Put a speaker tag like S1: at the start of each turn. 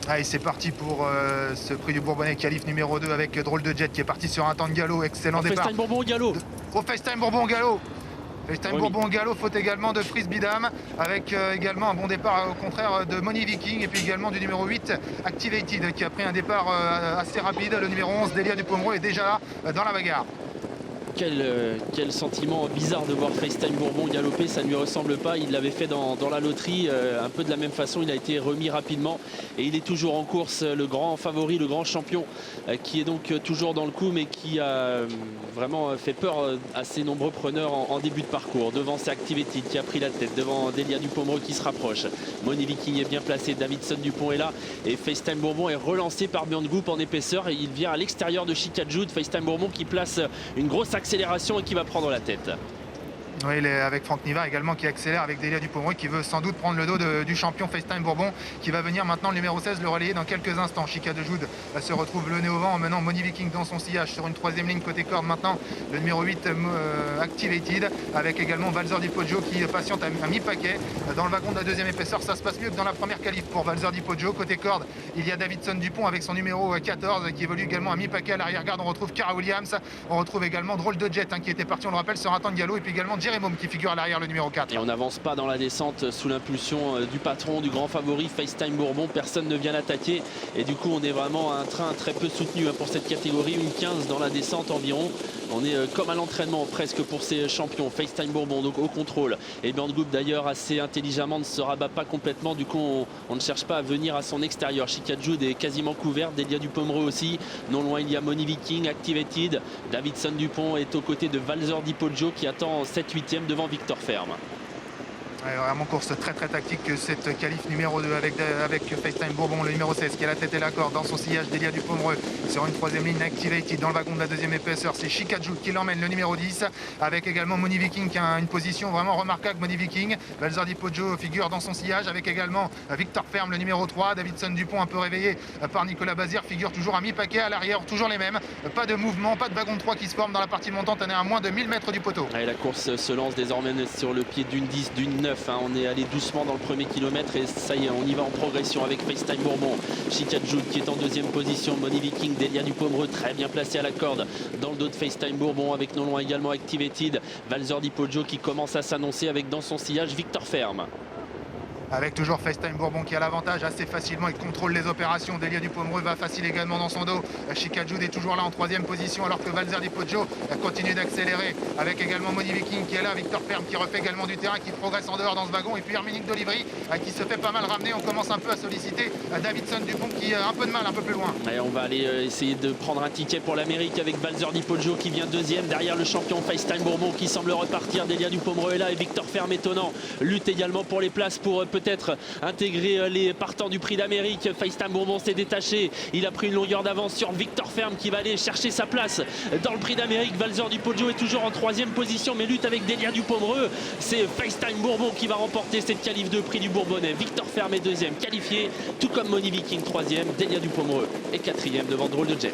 S1: Allez, c'est parti pour ce prix du Bourbonnais qualif numéro 2 avec Drôle de Jet qui est parti sur un temps de galop. Excellent départ.
S2: FaceTime Bourbon au galop.
S1: Au FaceTime Bourbon au galop. FaceTime
S2: Oui.
S1: Bourbon au galop, faute également de Frisbee Dame avec également un bon départ au contraire de Money Viking et puis également du numéro 8 Activated qui a pris un départ assez rapide. Le numéro 11 Delia du Pomereux est déjà là dans la bagarre.
S2: Quel sentiment bizarre de voir FaceTime Bourbon galoper, ça ne lui ressemble pas. Il l'avait fait dans la loterie, un peu de la même façon. Il a été remis rapidement et il est toujours en course. Le grand favori, le grand champion qui est donc toujours dans le coup mais qui a vraiment fait peur à ses nombreux preneurs en début de parcours. Devant c'est Activated qui a pris la tête, devant Delia du Pomereux qui se rapproche. Money Viking est bien placé, Davidson Dupont est là et FaceTime Bourbon est relancé par Björn Goop en épaisseur et il vient à l'extérieur de Chicajud. FaceTime Bourbon qui place une grosse accélération et qui va prendre la tête.
S1: Oui, il est avec Franck Niva également qui accélère avec Delia du Pomereux qui veut sans doute prendre le dos du champion FaceTime Bourbon qui va venir maintenant le numéro 16 le relayer dans quelques instants. Chica de Joude se retrouve le nez au vent en menant Money Viking dans son sillage sur une troisième ligne côté corde maintenant le numéro 8 Activated avec également Valzer Di Poggio qui patiente à mi-paquet dans le wagon de la deuxième épaisseur. Ça se passe mieux que dans la première qualif pour Valzer Di Poggio. Côté corde il y a Davidson Dupont avec son numéro 14 qui évolue également à mi-paquet. À l'arrière-garde on retrouve Cara Williams, on retrouve également Drôle de Jet qui était parti on le rappelle sur un temps de galop et puis également Jeremom qui figure à l'arrière le numéro 4.
S2: Et on n'avance pas dans la descente sous l'impulsion du patron, du grand favori FaceTime Bourbon. Personne ne vient l'attaquer et du coup on est vraiment à un train très peu soutenu pour cette catégorie, une 15 dans la descente environ. On est comme à l'entraînement presque pour ces champions. FaceTime Bourbon donc au contrôle et Björn Goop d'ailleurs assez intelligemment ne se rabat pas complètement, du coup on ne cherche pas à venir à son extérieur. Chicajud est quasiment couverte, Delia du Pomereux aussi, non loin il y a Money Viking, Activated, Davidson Dupont est aux côtés de Valzer Di Poggio qui attend 7-8e devant Victor Ferme.
S1: Vraiment course très tactique cette qualif numéro 2 avec FaceTime Bourbon, le numéro 16 qui a la tête et la corde dans son sillage. Delia du Pomereux sur une troisième ligne Activated dans le wagon de la deuxième épaisseur. C'est Chicajud qui l'emmène, le numéro 10 avec également Money Viking qui a une position vraiment remarquable. Money Viking, Valzer Di Poggio figure dans son sillage avec également Victor Ferme le numéro 3. Davidson Dupont un peu réveillé par Nicolas Bazir figure toujours à mi-paquet. À l'arrière toujours les mêmes, pas de mouvement, pas de wagon de 3 qui se forme dans la partie montante. On est à moins de 1000 mètres du poteau.
S2: Et la course se lance désormais sur le pied d'une 10, d'une 9. On est allé doucement dans le premier kilomètre et ça y est, on y va en progression avec FaceTime Bourbon. Chicajud qui est en deuxième position. Money Viking, Delia du Pomereux très bien placé à la corde dans le dos de FaceTime Bourbon avec non loin également Activated. Valzer Di Poggio qui commence à s'annoncer avec dans son sillage Victor Ferme.
S1: Avec toujours FaceTime Bourbon qui a l'avantage assez facilement, il contrôle les opérations. Delia du Pomereux va facile également dans son dos. Chicajud est toujours là en troisième position alors que Valzer Di Poggio continue d'accélérer avec également Money Viking qui est là, Victor Ferme qui refait également du terrain, qui progresse en dehors dans ce wagon et puis Herminique d'Olivry qui se fait pas mal ramener. On commence un peu à solliciter Davidson Dupont qui a un peu de mal un peu plus loin.
S2: Et on va aller essayer de prendre un ticket pour l'Amérique avec Valzer Di Poggio qui vient deuxième derrière le champion FaceTime Bourbon qui semble repartir. Delia du Pomereux est là et Victor Ferme étonnant lutte également pour les places pour peut-être intégrer les partants du prix d'Amérique. FaceTime Bourbon s'est détaché, il a pris une longueur d'avance sur Victor Ferme qui va aller chercher sa place dans le prix d'Amérique. Valzer Di Poggio est toujours en troisième position mais lutte avec Delia du Pomereux. C'est FaceTime Bourbon qui va remporter cette qualif de prix du Bourbonnais. Victor Ferme est deuxième qualifié, tout comme Money Viking troisième, Delia du Pomereux est quatrième devant Drôle de Jet.